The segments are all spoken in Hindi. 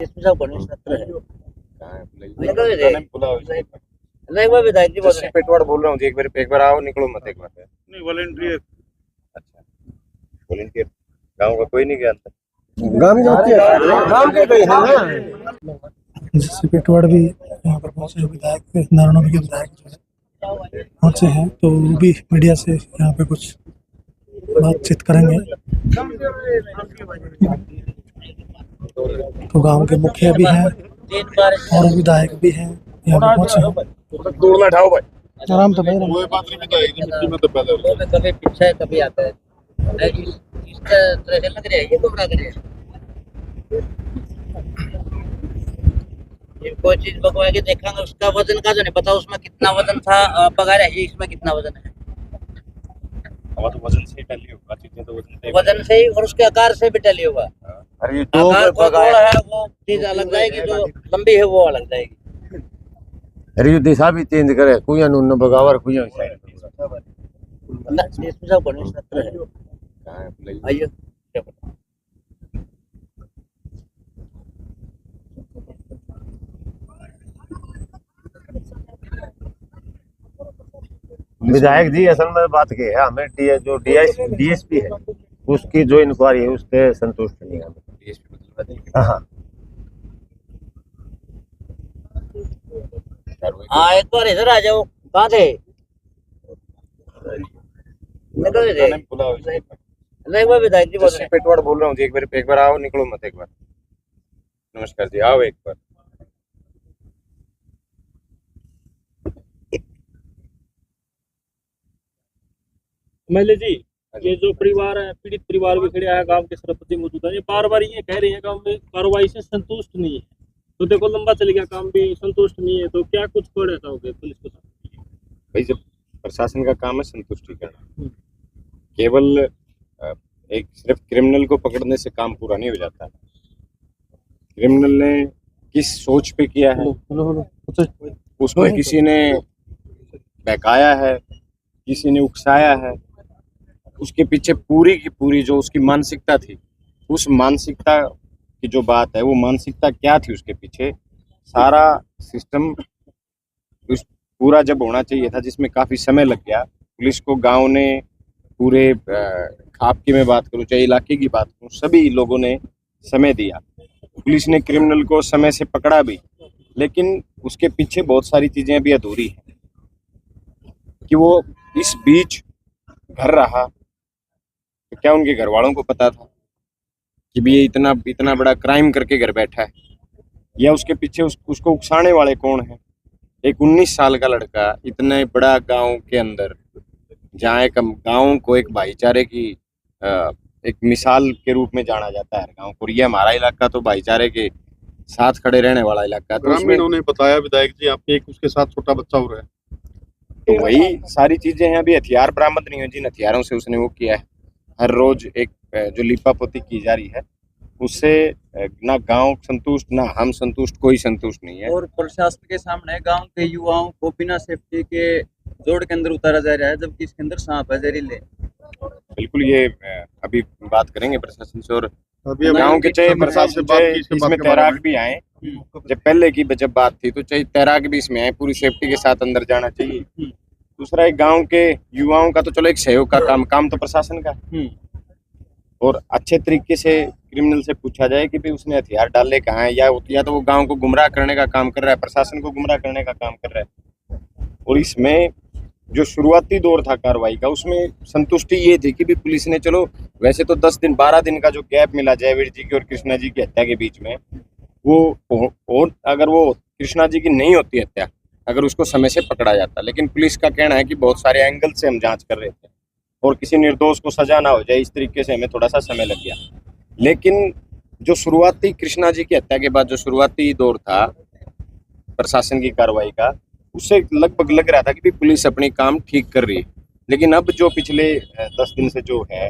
इसमें सब गणेश सत्र है। नहीं मैं विधायक जी बोल रहे हैं। पेटवाड़ बोल रहा हूँ जी, एक बार आओ, निकलो मत एक बार। नहीं वॉलंटियर। अच्छा, वॉलंटियर गाँव का कोई नहीं गया था? गांव के गए हैं ना। जैसे पेटवाड़ भी यहाँ पर पहुंचे, विधायक नारायण के विधायक जो है पहुंचे हैं, तो वो भी मीडिया से यहाँ पे कुछ बातचीत करेंगे। तो गांव के मुखिया भी हैं और विधायक भी हैं, यहाँ पे पहुंचे हैं। दूर ना उठाओ भाई, आराम से भाई, कोई बात नहीं बताएगी, मिट्टी में तो पहले वो भी कभी पीछे कभी आता है। इस तरह से लग रहा है, ये घबरा कर कोई चीज बगवा के देखेंगे, उसका वजन का जो नहीं पता, उसमें कितना वजन था बगा रहा है, इसमें कितना वजन है। तो वजन से ही टली होगा, चीजें तो वजन से ही और उसके आकार से भी टली होगा। अरे ये आकार को थोड़ा है वो चीज अलग जाएगी, जो लंबी है वो अलग जाएगी। अरे दिशा भी चेंज करे, कोई न बगावर कोई इसमें सब गणेश सत्र है। आइए विधायक जी असल में बात की है, हमें जो डीएसपी है उसकी जो इंक्वायरी है उससे संतुष्ट नहीं है हमें। हाँ हाँ, एक बार इधर आ जाओ। कहाँ थे? निकल थे। नहीं, वो विधायक जी बोल रहे हैं। पेटवाड़ बोल रहा हूँ जी, एक बार आओ, निकलो मत एक बार। नमस्कार जी, आओ एक बार। एमएलए जी, ये जो परिवार है, पीड़ित परिवार भी खड़े हैं, गांव के सरपंच मौजूद है, ये बार बार ये कह रहे हैं गांव में कार्रवाई से संतुष्ट नहीं है। तो देखो लंबा चल गया, काम भी संतुष्ट नहीं है, तो क्या कुछ कर रहे होगे पुलिस के साथ? भाई जब प्रशासन का काम है संतुष्टि करना, केवल एक सिर्फ क्रिमिनल को पकड़ने से काम पूरा नहीं हो जाता। क्रिमिनल ने किस सोच पे किया है, उसको किसी ने बहकाया है, किसी ने उकसाया है, उसके पीछे पूरी की पूरी जो उसकी मानसिकता थी, उस मानसिकता की जो बात है, वो मानसिकता क्या थी उसके पीछे, सारा सिस्टम पूरा जब होना चाहिए था, जिसमें काफी समय लग गया। पुलिस को गांव ने पूरे खाप की मैं बात करूं, चाहे इलाके की बात करूं, सभी लोगों ने समय दिया। पुलिस ने क्रिमिनल को समय से पकड़ा भी, लेकिन उसके पीछे बहुत सारी चीजें अभी अधूरी हैं कि वो इस बीच घर रहा। तो क्या उनके घर वालों को पता था कि भी ये इतना बड़ा क्राइम करके घर बैठा है, या उसके पीछे उसको उकसाने वाले कौन है? एक 19 साल का लड़का इतने बड़ा गांव के अंदर, जहाँ एक गांव को एक भाईचारे की एक मिसाल के रूप में जाना जाता है गांव को, ये हमारा इलाका तो भाईचारे के साथ खड़े रहने वाला इलाका। तो ग्रामीणों ने बताया विधायक जी आपके, एक उसके साथ छोटा बच्चा हो रहा है, तो वही सारी चीजें हैं। अभी हथियार बरामद नहीं हुए, जिन हथियारों से उसने वो किया है, हर रोज एक जो लिपापोती की जा रही है, उससे ना गांव संतुष्ट, ना हम संतुष्ट, कोई संतुष्ट नहीं है। और प्रशासन के सामने गांव के युवाओं को बिना सेफ्टी के जोड़ के अंदर उतारा जा रहा है, जबकि इसके अंदर सांप है, जहरीले। बिल्कुल, ये अभी बात करेंगे प्रशासन से। और गांव के चाहे प्रशासन चाहे इसमें तैराक भी आए, जब पहले की जब बात थी तो चाहे तैराक भी इसमें आए, पूरी सेफ्टी के साथ अंदर जाना चाहिए। दूसरा, एक गांव के युवाओं का तो चलो एक सहयोग का काम तो प्रशासन का, और अच्छे तरीके से क्रिमिनल से पूछा जाए कि भाई उसने हथियार डाले कहाँ है, या तो वो गांव को गुमराह करने का काम कर रहा है, प्रशासन को गुमराह करने का काम कर रहा है। और इसमें जो शुरुआती दौर था कार्रवाई का, उसमें संतुष्टि ये थी कि भी पुलिस ने, चलो वैसे तो 10 दिन 12 दिन का जो गैप मिला जयवीर जी की और कृष्णा जी की हत्या के बीच में, वो और अगर वो कृष्णा जी की नहीं होती हत्या, अगर उसको समय से पकड़ा जाता। लेकिन पुलिस का कहना है कि बहुत सारे एंगल से हम जांच कर रहे थे और किसी निर्दोष को सजा ना हो जाए, इस तरीके से हमें थोड़ा सा समय लग गया। लेकिन जो शुरुआती कृष्णा जी की हत्या के बाद जो शुरुआती दौर था प्रशासन की कार्रवाई का, उससे लगभग लग रहा था कि पुलिस अपनी काम ठीक कर रही है। लेकिन अब जो पिछले 10 दिन से जो है,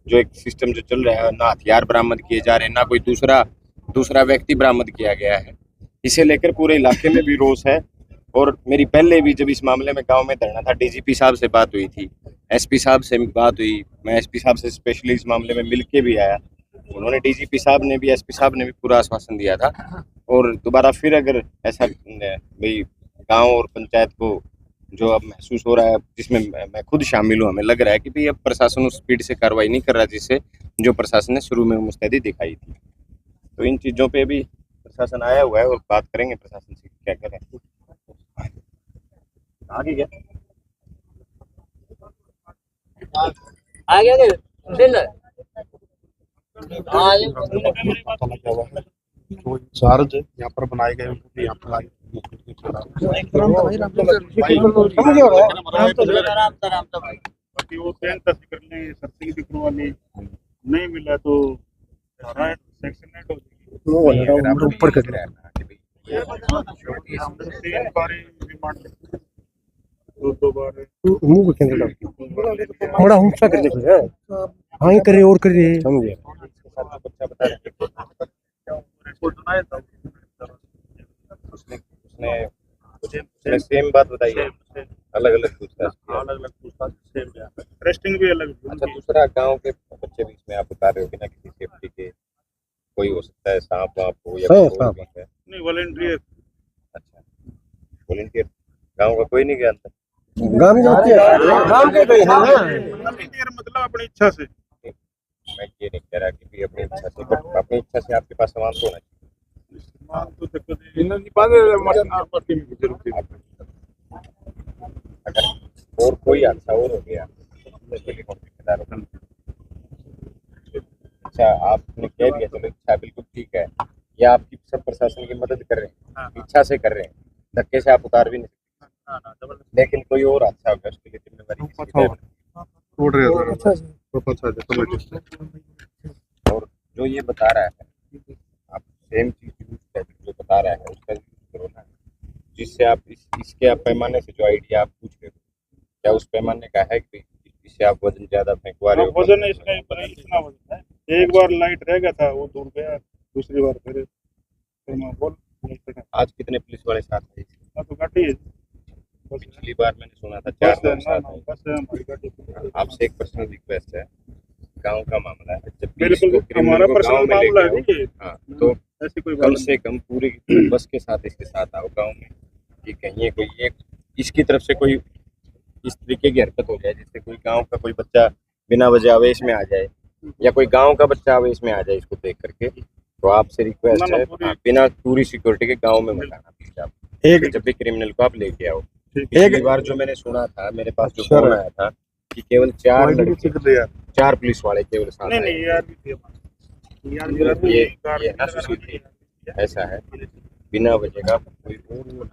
जो एक सिस्टम जो चल रहा है, ना हथियार बरामद किए जा रहे, ना कोई दूसरा व्यक्ति बरामद किया गया है, इसे लेकर पूरे इलाके में भी रोष है। और मेरी पहले भी जब इस मामले में गांव में धरना था, डीजीपी साहब से बात हुई थी, एसपी साहब से बात हुई, मैं एसपी साहब से स्पेशली इस मामले में मिल के भी आया। उन्होंने डीजीपी साहब ने भी, एसपी साहब ने भी पूरा आश्वासन दिया था। और दोबारा फिर अगर ऐसा भाई गांव और पंचायत को जो अब महसूस हो रहा है, जिसमें मैं खुद शामिल हूँ, हमें लग रहा है कि भाई अब प्रशासन उस स्पीड से कार्रवाई नहीं कर रहा जिससे जो प्रशासन ने शुरू में मुस्तैदी दिखाई थी। तो इन चीज़ों पे भी प्रशासन आया हुआ है और बात करेंगे प्रशासन से क्या करें आगे क्या। आगे आगे चल पता लगा हुआ है जो इंचार्ज यहाँ पर बनाए गए उनको भी यहाँ पर आए आराम से भाई। बाकी वो ट्रेन तस्वीर कर लें, सर्चिंग भी करवा लें, नहीं मिला तो सेक्शन नेट हो जाएगी। ऊपर कर रहा तीन बार रिमांड दो बार मुंह के अंदर बड़ा हुंसा करने को है। हाँ करे और करे समझे। बच्चा बता रहे उसने सेम बात बताई है, अलग अलग पूछताछ रेस्टिंग भी अलग। अच्छा दूसरा गांव के बच्चे बीच में आप बता रहे हो बिना किसी सेफ्टी के कोई हो सकता है सांप वाप हो या कोई भी है। नहीं वॉलंटियर। अच्छा वॉलंटियर गांव का कोई नहीं गया अंदर। गांव में जाते हैं गांव के गए हैं ना। वॉलंटियर मतलब अपनी इच्छा से। मैं ये नहीं कह रहा कि भी अपनी इच्छा से, बट अपनी इच्छा से आपके पास सामान तो होना चाहिए। सामान तो देखो अगर और कोई हादसा और हो गया तो उसके लिए कौन जिम्मेदार होगा। अच्छा आपने कह दिया चलो इच्छा बिल्कुल ठीक है, या आपकी सब प्रशासन की मदद कर रहे हैं, इच्छा से कर रहे हैं, धक्के से आप उतार भी नहीं सकते, लेकिन कोई और हादसा हो गया उसके लिए जिम्मेदारी किसकी है। और जो ये बता रहा है आप सेम चीज जो बता रहा है उसका यूज करो ना, जिससे आप इसके आप पैमाने से जो आइडिया आप पूछ रहे हो क्या उस पैमाने का है कि इससे आप वजन ज्यादा फेंकवा रहे हो। वजन इसका इतना वजन है, एक बार लाइट रह गया था वो दूर गया, दूसरी बार फिर मैं बोल। आज कितने पुलिस वाले साथ थे? तो गाड़ी है। पिछली बार मैंने सुना था 4 लोग साथ थे। आपसे एक पर्सनल रिक्वेस्ट है, गांव का मामला है, जब भी हमारा पर्सनल मामला है हाँ तो ऐसी कोई कम से कम पूरी बस के साथ इसके साथ आओ गांव में कि कहीं कोई एक इसकी तरफ से कोई इस तरीके की हरकत हो जाए जिससे कोई गांव का कोई बच्चा बिना वजह आवेश में आ जाए या कोई गांव का बच्चा आवेश में आ जाए इसको देख करके। तो आपसे रिक्वेस्ट है बिना पूरी सिक्योरिटी के गांव में मत आना प्लीज। आप एक जब भी क्रिमिनल को आप लेके आओ। एक बार जो मैंने सुना था मेरे पास जो फोन आया था कि केवल 4 लड़के 4 पुलिस वाले केवल साथ नहीं यार ये ना सुशील ऐसा है बिना वजह का कोई और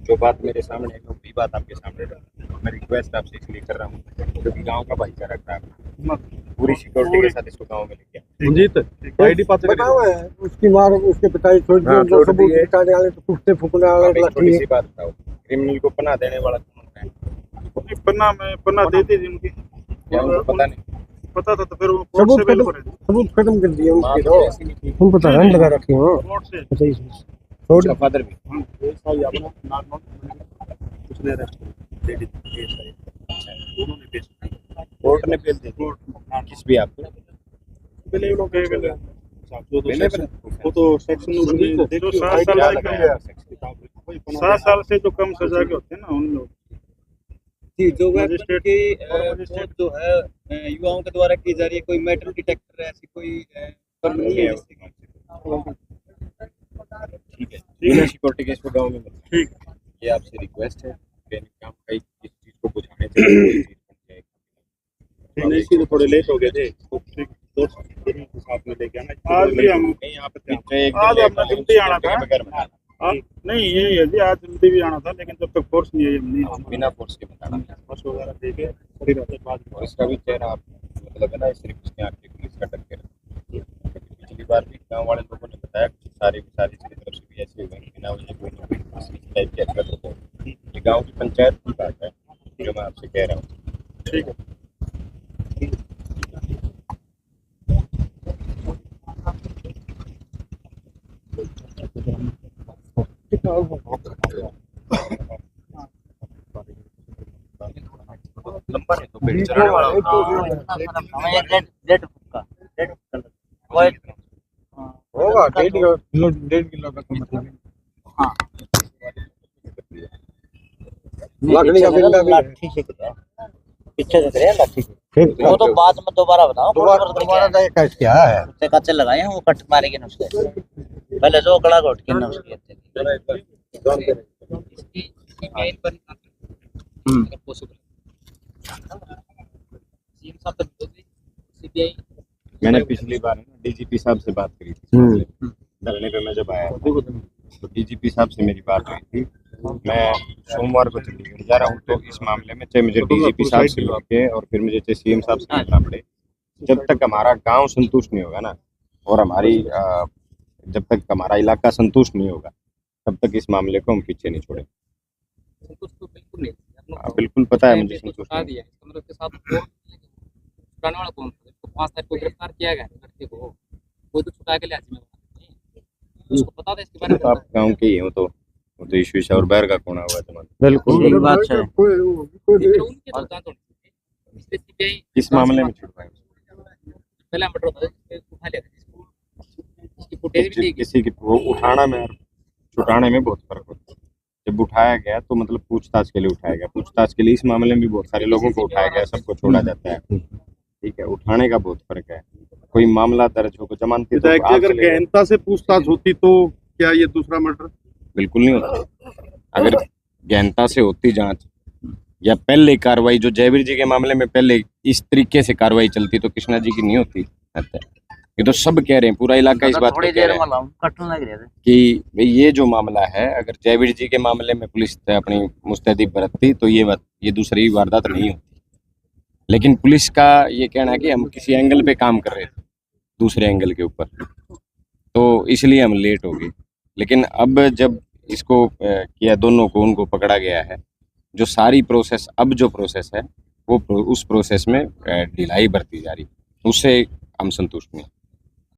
जो बात मेरे सामने है मैं वही बात आपके सामने रखूं। मैं रिक्वेस्ट आपसे इसलिए कर रहा हूँ क्योंकि गांव का भाईचारा खराब, पूरी सिक्योरिटी के साथ इसको गांव में लेके मंजीत आईडी पास उसकी मार उसके पिताजी छोड़ दिए सबूत निकालने वाले तो कुत्ते फूकने वाले थोड़ी सी बात बताओ, क्रिमिनल को पनाह देने वाला कौन है? पन्ना देती थी उनकी, क्या उनको पता नहीं? पता था तो फिर वो कोर्ट से बिल्कुल सबूत खत्म कर दिए उनके तो तुम पता रन लगा रखे हो कोर्ट से उसका फादर भी उसने अरेस्ट दे दी उन्होंने पेश कोर्ट ने बेल दी किस भी आपको पहले लोग गए गए पहले वो तो सेक्शन देखो 7 साल से जो कम सजा के होते हैं ना उन लोग जो वेपन की खोज जो है युवाओं के द्वारा की जा रही है, कोई मेटल डिटेक्टर ऐसी कोई नहीं है ठीक है बिना सिक्योरिटी के इसको गाँव में ठीक ये आपसे रिक्वेस्ट है कि काम कई इस चीज को बुझाने चाहिए। नहीं तो थोड़े लेट हो गए थे तो ठीक दोस्त के साथ में लेके आना। आज भी हम आज अपना जल्दी आना था नहीं ये है जी आज जल्दी भी आना था लेकिन जब तक फोर्स नहीं आई हमने बिना फोर्स के बताना फोर्स वगैरह देके खड़ी रहते बाद और इसका भी चेहरा आप मतलब है ना सिर्फ उसके आके पुलिस का टक्कर पिछली बार भी गाँव वाले लोगों ने बताया सारी इसकी तरफ से भी ऐसे हुए बिना वजह कोई ना कोई इस टाइप की हरकत होता है। ये गाँव की पंचायत की बात है जो मैं आपसे कह रहा हूँ। ठीक है लंबा नहीं तो पेड़ चढ़ाने वाला हमें रेड का वो एक 1.5 किलो का तो मतलब लाठी से गिरा है। पीछे से गिरा है लाठी से। वो तो बाद में दोबारा बताओ दोबारा नहीं कैसे क्या है उससे कच्चे लगाए हैं वो कट मारेगी ना उसके पहले जो कड़ा घोट के ना उसके इसकी मेन पर अगर पॉसिबल सीएम साहब तक सीबीआई मैंने पिछली बार डीजीपी साहब से बात करी थी धरने पे मैं जब आया था, तो डीजीपी साहब से मेरी बात हुई थी। मैं सोमवार को चंडीगढ़ जा रहा हूँ, तो इस मामले में चाहे मुझे डीजीपी साहब से मिलके और फिर मुझे चाहे सीएम साहब से मिलना पड़े, जब तक हमारा गांव संतुष्ट नहीं होगा ना, और हमारी जब तक हमारा इलाका संतुष्ट नहीं होगा, तब तक इस मामले को हम पीछे नहीं छोड़ेंगे। संतुष्ट तो बिल्कुल नहीं बिल्कुल पता है मुझे संतुष्ट छुटा नहीं। दिया इसका मतलब के साथ छुटाने वाला कौन था? इसको 5 तारीख को गिरफ्तार किया गया लड़के को, कोई तो छुटा के ले आदमी उसको पता था इसके बारे तो आप गाँव के ही हो, तो वो तो इशू है, और बाहर का कौन हुआ जमान बिल्कुल बात है में उनके तो जांच होनी चाहिए। इसलिए सीबीआई इस मामले में छुड़वाएं। पहला मर्डर होता है जिसपे उठा लिया इसकी फुटेज भी देगी। किसी की वो उठाना में और छुटाने में बहुत फर्क होता है। जब उठाया गया तो मतलब पूछताछ के लिए उठाया गया, पूछताछ के लिए इस मामले में भी बहुत सारे लोगों को उठाया गया, सबको छोड़ा जाता है, ठीक है। उठाने का बहुत फर्क है। कोई मामला दर्ज हो, जमानती तो विधायक जी, अगर गहनता से पूछताछ होती तो क्या ये दूसरा मर्डर? बिल्कुल नहीं होता। अगर गहनता से होती जांच या पहले कार्रवाई, जो जयवीर जी के मामले में पहले इस तरीके से कार्रवाई चलती, तो कृष्णा जी की नहीं होती। ये तो सब कह रहे हैं, पूरा इलाका इस बात को थोड़ी कह देर रहा है में लाऊं कटने लग रहे थे कि भाई ये जो मामला है, अगर जयवीर जी के मामले में पुलिस अपनी मुस्तैदी बरतती तो ये दूसरी वारदात नहीं होती। लेकिन पुलिस का ये कहना है कि हम किसी एंगल पे काम कर रहे थे, दूसरे एंगल के ऊपर, तो इसलिए हम लेट हो गए। लेकिन अब जब इसको किया, दोनों को उनको पकड़ा गया है, जो सारी प्रोसेस, अब जो प्रोसेस है वो उस प्रोसेस में ढिलाई बरती जा रही, उससे हम संतुष्ट नहीं।